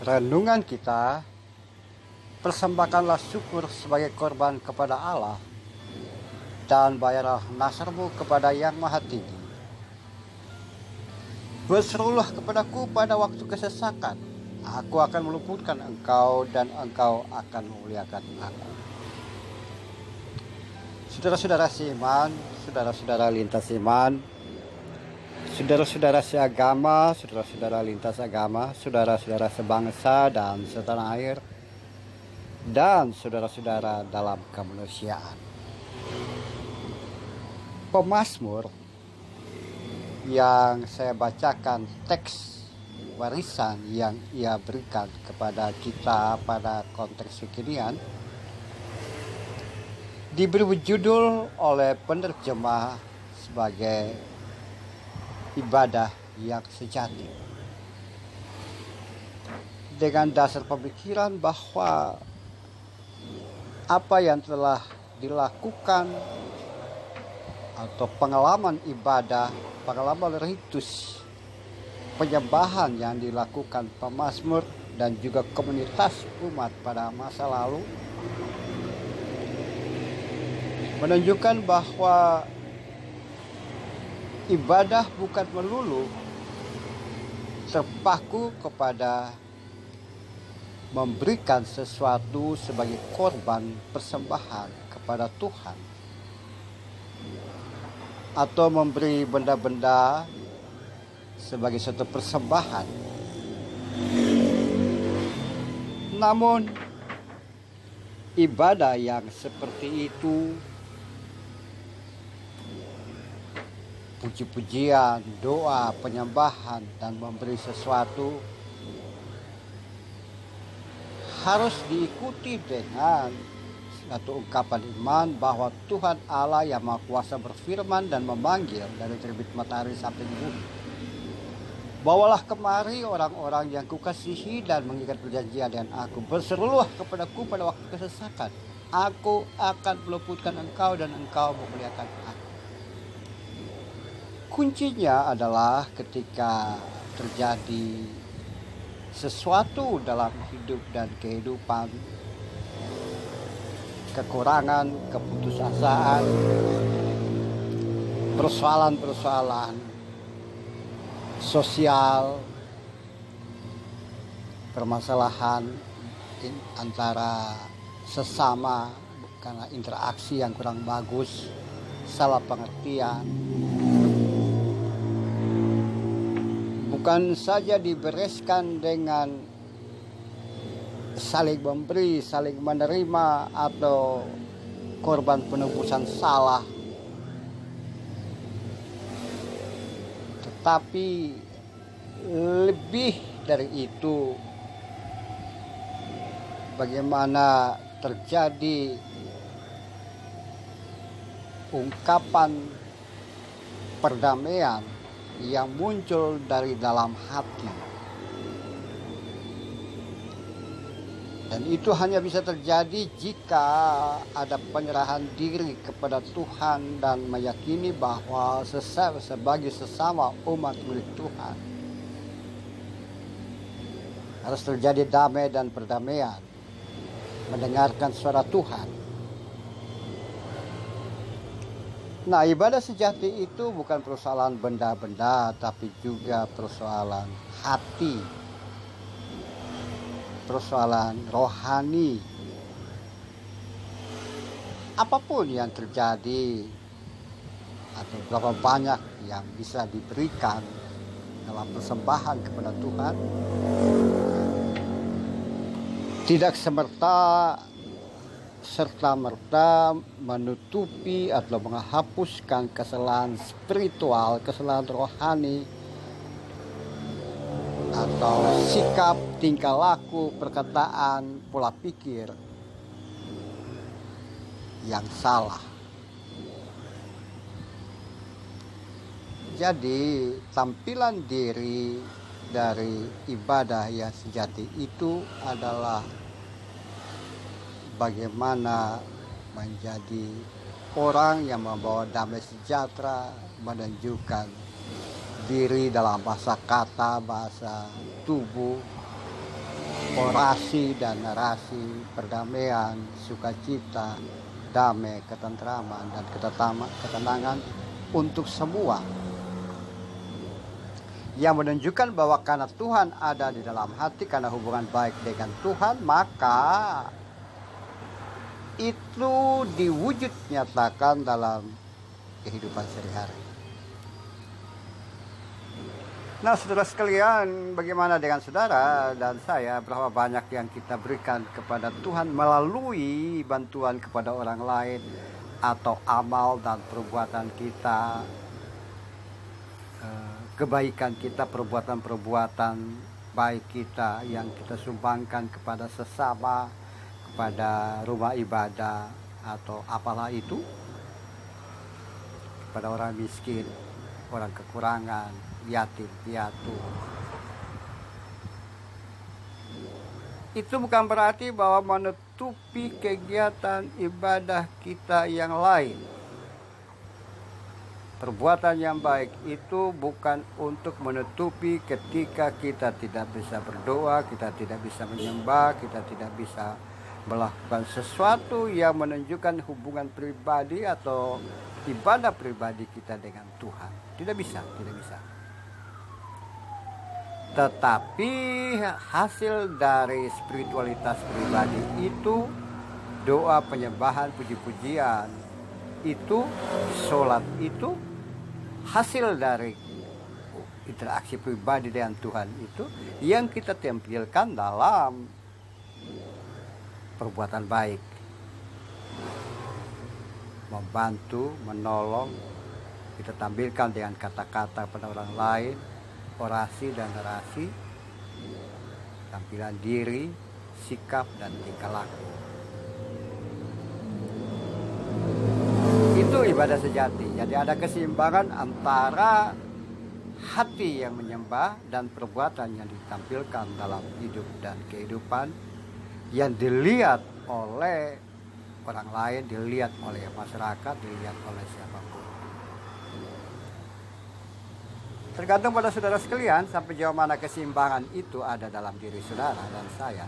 Renungan kita, persembahkanlah syukur sebagai korban kepada Allah, dan bayarlah nasarmu kepada Yang Maha Tinggi. Berserulah kepadaku pada waktu kesesakan, aku akan meluputkan engkau dan engkau akan memuliakan aku. Saudara-saudara seiman, saudara-saudara lintas iman, saudara-saudara seagama, saudara-saudara lintas agama, saudara-saudara sebangsa dan setanah air, dan saudara-saudara dalam kemanusiaan. Pemazmur yang saya bacakan teks warisan yang ia berikan kepada kita pada konteks kekinian diberi judul oleh penerjemah sebagai ibadah yang sejati, dengan dasar pemikiran bahwa apa yang telah dilakukan atau pengalaman ibadah, pengalaman ritus penyembahan yang dilakukan pemazmur dan juga komunitas umat pada masa lalu menunjukkan bahwa ibadah bukan melulu terpaku kepada memberikan sesuatu sebagai korban persembahan kepada Tuhan, atau memberi benda-benda sebagai suatu persembahan. Namun ibadah yang seperti itu, puji-pujian, doa, penyembahan, dan memberi sesuatu, harus diikuti dengan satu ungkapan iman bahwa Tuhan Allah yang Maha Kuasa berfirman dan memanggil dari terbit matahari sampai bumi. Bawalah kemari orang-orang yang kukasihi dan mengikat perjanjian dengan aku. Berserulah kepadaku pada waktu kesesakan, aku akan meluputkan engkau dan engkau memuliakan aku. Kuncinya adalah ketika terjadi sesuatu dalam hidup dan kehidupan, kekurangan, keputusasaan, persoalan-persoalan sosial, permasalahan antara sesama karena interaksi yang kurang bagus, salah pengertian, bukan saja dibereskan dengan saling memberi, saling menerima, atau korban penebusan salah, tetapi lebih dari itu, bagaimana terjadi ungkapan perdamaian yang muncul dari dalam hati. Dan itu hanya bisa terjadi jika ada penyerahan diri kepada Tuhan dan meyakini bahwa sebagai sesama umat milik Tuhan harus terjadi damai dan perdamaian, mendengarkan suara Tuhan. Nah, ibadah sejati itu bukan persoalan benda-benda, tapi juga persoalan hati, persoalan rohani. Apapun yang terjadi atau berapa banyak yang bisa diberikan dalam persembahan kepada Tuhan, tidak serta-merta menutupi atau menghapuskan kesalahan spiritual, kesalahan rohani, atau sikap, tingkah laku, perkataan, pola pikir yang salah. Jadi tampilan diri dari ibadah yang sejati itu adalah bagaimana menjadi orang yang membawa damai sejahtera, menunjukkan diri dalam bahasa kata, bahasa tubuh, orasi dan narasi perdamaian, sukacita, damai, ketentraman, dan ketenangan untuk semua, yang menunjukkan bahwa karena Tuhan ada di dalam hati, karena hubungan baik dengan Tuhan, maka itu diwujud nyatakan dalam kehidupan sehari-hari. Nah, saudara sekalian, bagaimana dengan saudara dan saya? Berapa banyak yang kita berikan kepada Tuhan melalui bantuan kepada orang lain, atau amal dan perbuatan kita, kebaikan kita, perbuatan-perbuatan baik kita yang kita sumbangkan kepada sesama, kepada rumah ibadah, atau apalah itu, kepada orang miskin, orang kekurangan, yatim piatu. Itu bukan berarti bahwa menutupi kegiatan ibadah kita yang lain. Perbuatan yang baik itu bukan untuk menutupi ketika kita tidak bisa berdoa, kita tidak bisa menyembah, kita tidak bisa melakukan sesuatu yang menunjukkan hubungan pribadi atau ibadah pribadi kita dengan Tuhan. Tidak bisa. Tetapi hasil dari spiritualitas pribadi itu, doa, penyembahan, puji-pujian itu, sholat itu, hasil dari interaksi pribadi dengan Tuhan itu yang kita tampilkan dalam perbuatan baik, membantu, menolong, kita tampilkan dengan kata-kata pada orang lain, orasi dan narasi, tampilan diri, sikap, dan tingkah laku. Itu ibadah sejati. Jadi ada keseimbangan antara hati yang menyembah dan perbuatan yang ditampilkan dalam hidup dan kehidupan, yang dilihat oleh orang lain, dilihat oleh masyarakat, dilihat oleh siapapun. Tergantung pada saudara sekalian sampai jauh mana keseimbangan itu ada dalam diri saudara dan saya.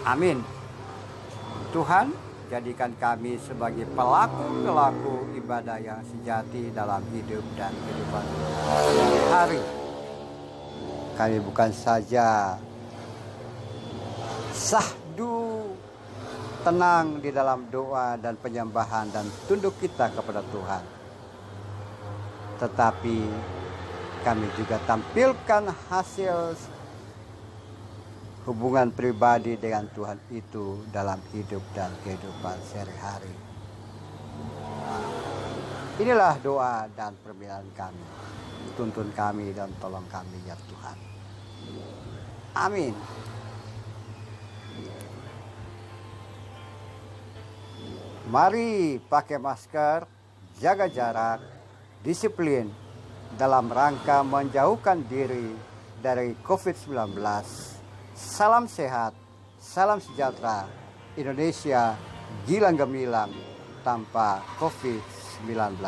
Amin. Tuhan, jadikan kami sebagai pelaku ibadah yang sejati dalam hidup dan kehidupan sehari-hari. Kami bukan saja sahdu tenang di dalam doa dan penyembahan dan tunduk kita kepada Tuhan, tetapi kami juga tampilkan hasil hubungan pribadi dengan Tuhan itu dalam hidup dan kehidupan sehari-hari. Inilah doa dan permintaan kami. Tuntun kami dan tolong kami ya Tuhan. Amin. Mari pakai masker, jaga jarak, disiplin dalam rangka menjauhkan diri dari COVID-19. Salam sehat, salam sejahtera. Indonesia gilang gemilang tanpa COVID-19.